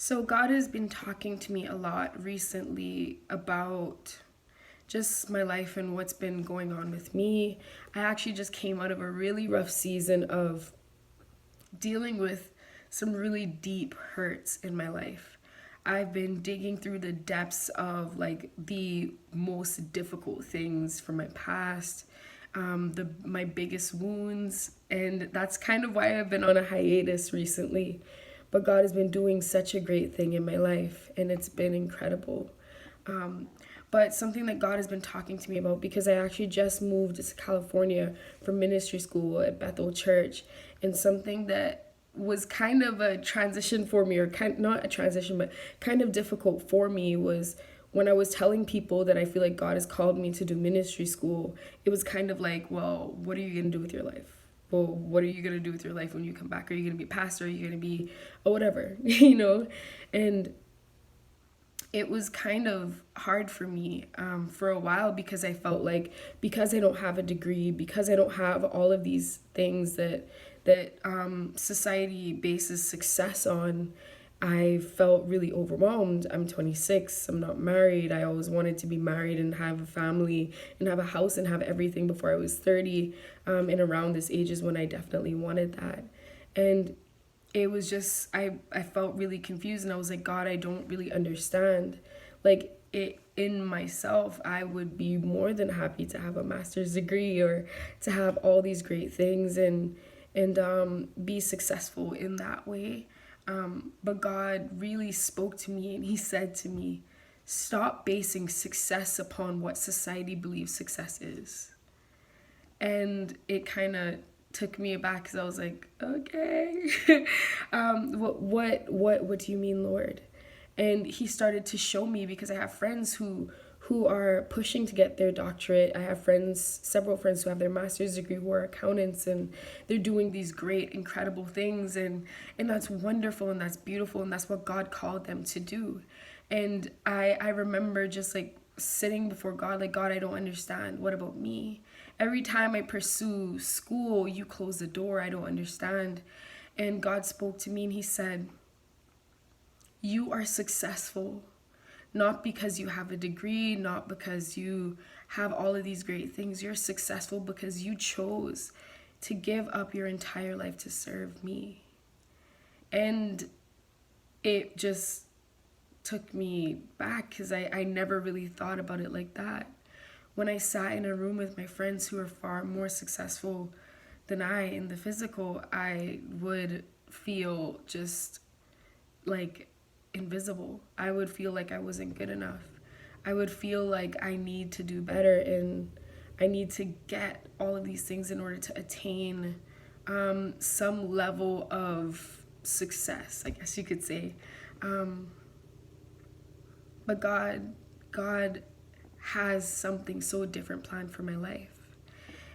So, God has been talking to me a lot recently about just my life and what's been going on with me. I actually just came out of a really rough season of dealing with some really deep hurts in my life. I've been digging through the depths of like the most difficult things from my past, my biggest wounds, and that's kind of why I've been on a hiatus recently. But God has been doing such a great thing in my life, and it's been incredible. Um, but something that God has been talking to me about, because I actually just moved to California for ministry school at Bethel Church, and something that was kind of a transition for me, or kind not a transition, but kind of difficult for me, was when I was telling people that I feel like God has called me to do ministry school. It was kind of like, well, what are you gonna do with your life? Well, what are you gonna do with your life when you come back? Are you gonna be a pastor? Are you gonna be, or whatever, And it was kind of hard for me for a while, because I felt like, because I don't have a degree, because I don't have all of these things that society bases success on, I felt really overwhelmed. I'm 26. I'm not married. I always wanted to be married and have a family and have a house and have everything before I was 30. And around this age is when I definitely wanted that. And it was just, I felt really confused, and I was like, God, I don't really understand. Like, it in myself, I would be more than happy to have a master's degree, or to have all these great things, and be successful in that way. But God really spoke to me, and he said to me, stop basing success upon what society believes success is. And it kind of took me aback, because I was like, okay, what do you mean, Lord? And he started to show me, because I have friends who are pushing to get their doctorate. I have friends, several friends who have their master's degree, who are accountants, and they're doing these great, incredible things, and that's wonderful, and that's beautiful, and that's what God called them to do. And I remember just like sitting before God, like, God, I don't understand. What about me? Every time I pursue school, you close the door. I don't understand. And God spoke to me, and he said, you are successful, not because you have a degree, not because you have all of these great things. You're successful because you chose to give up your entire life to serve me. And it just took me back, because I never really thought about it like that. When I sat in a room with my friends who are far more successful than I in the physical, I would feel just like invisible. I would feel like I wasn't good enough. I would feel like I need to do better, and I need to get all of these things in order to attain some level of success, I guess you could say. Um, but God has something so different planned for my life.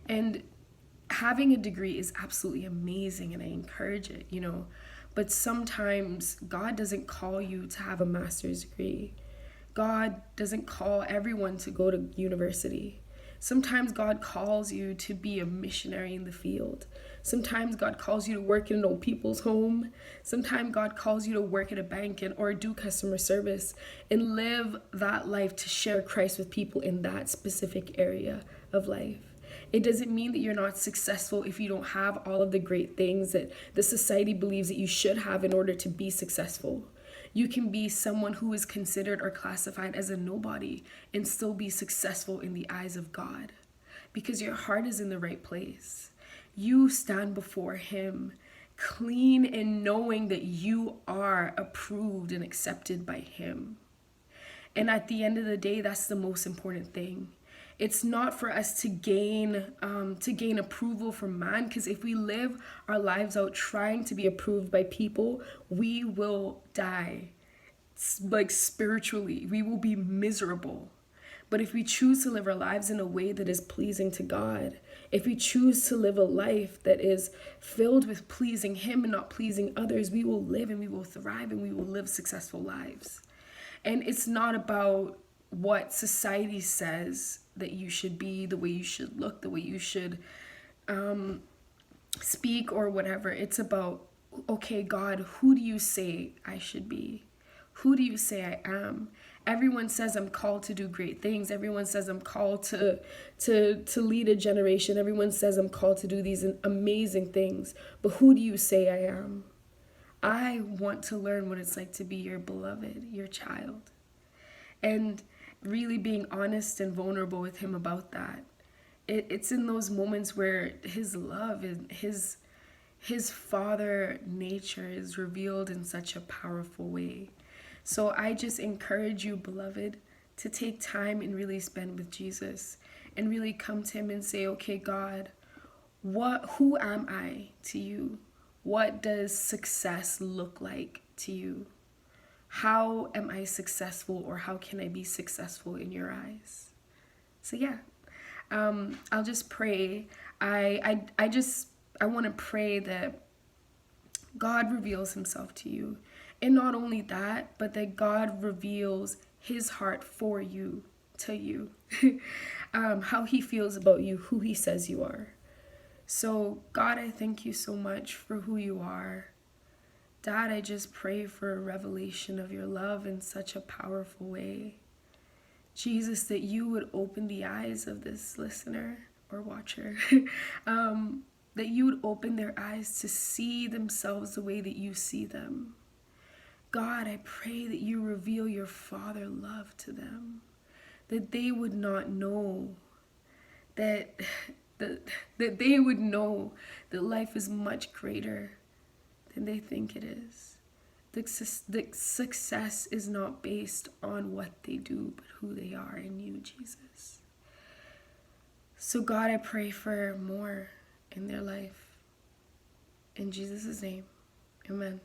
And having a degree is absolutely amazing, and I encourage it. But sometimes God doesn't call you to have a master's degree. God doesn't call everyone to go to university. Sometimes God calls you to be a missionary in the field. Sometimes God calls you to work in an old people's home. Sometimes God calls you to work at a bank or do customer service, and live that life to share Christ with people in that specific area of life. It doesn't mean that you're not successful if you don't have all of the great things that the society believes that you should have in order to be successful. You can be someone who is considered or classified as a nobody and still be successful in the eyes of God, because your heart is in the right place. You stand before him clean and knowing that you are approved and accepted by him. And at the end of the day, that's the most important thing. It's not for us to gain approval from man, because if we live our lives out trying to be approved by people, we will die. Like, spiritually, we will be miserable. But if we choose to live our lives in a way that is pleasing to God, if we choose to live a life that is filled with pleasing him and not pleasing others, we will live and we will thrive and we will live successful lives. And it's not about what society says that you should be, the way you should look, the way you should speak, or whatever. It's about, okay, God, who do you say I should be? Who do you say I am? Everyone says I'm called to do great things. Everyone says I'm called to lead a generation. Everyone says I'm called to do these amazing things. But who do you say I am? I want to learn what it's like to be your beloved, your child. And really being honest and vulnerable with him about that. It's in those moments where his love and his father nature is revealed in such a powerful way. So I just encourage you, beloved, to take time and really spend with Jesus and really come to him and say, okay, God, who am I to you? What does success look like to you? How am I successful, or how can I be successful in your eyes? So yeah, I'll just pray. I want to pray that God reveals himself to you. And not only that, but that God reveals his heart for you, to you, how he feels about you, who he says you are. So God, I thank you so much for who you are. Dad, I just pray for a revelation of your love in such a powerful way. Jesus, that you would open the eyes of this listener or watcher, that you would open their eyes to see themselves the way that you see them. God, I pray that you reveal your Father love to them, that they would not know that they would know that life is much greater than they think it is. The success is not based on what they do, but who they are in you, Jesus. So God, I pray for more in their life. In Jesus' name, amen.